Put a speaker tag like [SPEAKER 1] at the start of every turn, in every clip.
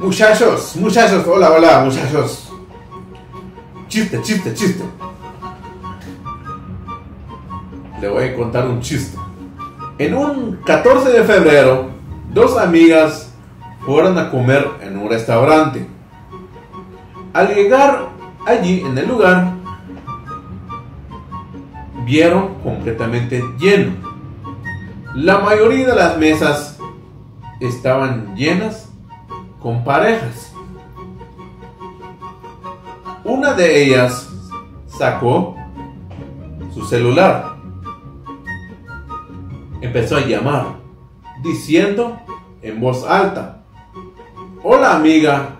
[SPEAKER 1] Muchachos, hola, muchachos. Chiste. Le voy a contar un chiste. En un 14 de febrero, dos amigas fueron a comer en un restaurante. Al llegar allí en el lugar, vieron completamente lleno. La mayoría de las mesas estaban llenas con parejas. Una de ellas sacó su celular. Empezó a llamar, diciendo en voz alta: hola amiga,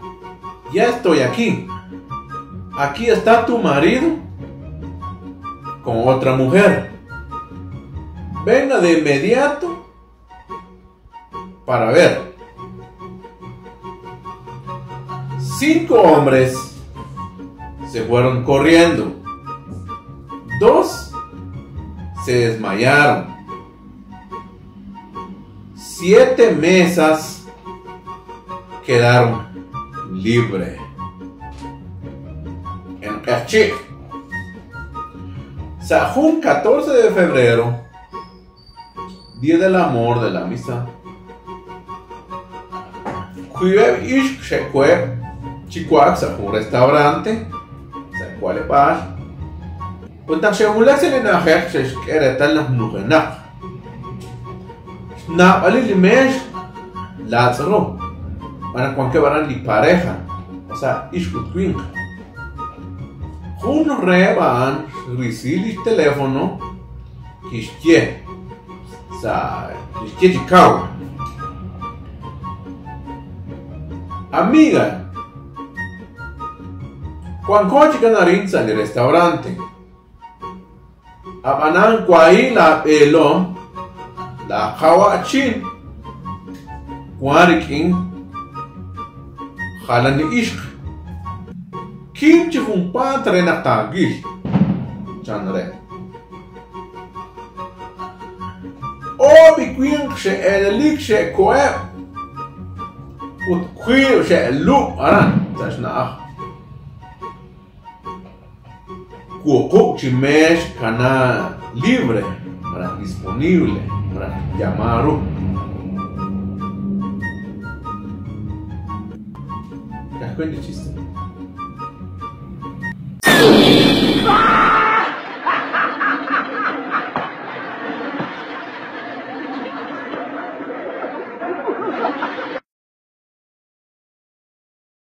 [SPEAKER 1] ya estoy aquí. Aquí está tu marido con otra mujer. Venga de inmediato para ver. 5 hombres se fueron corriendo. 2 se desmayaron. 7 mesas quedaron libres. En Cachí. Sajún 14 de febrero, Día del Amor, de la Amistad. Juev Ish Shekwe Chicuac, un restaurante. Se cuál es para. Cuando se un laxo en la gente se quiere tal las nugenas. Na ali limesh Lázaro. Para cualquier varan li pareja. O sea, Ishkut Queen. Un reban recibe el teléfono que o sea, que Chicago. Amiga, cuando llegan al restaurante, abanan kwai la pelo, la kawa chin, kwarikin, halan ishq. Kim chifun patre na tagil, chanre. O biquin she elik she koe, ut queer she lu aran, tashna. Cuoco chimesh cana libre, para disponible, para llamar. ¿Te das cuenta el chiste?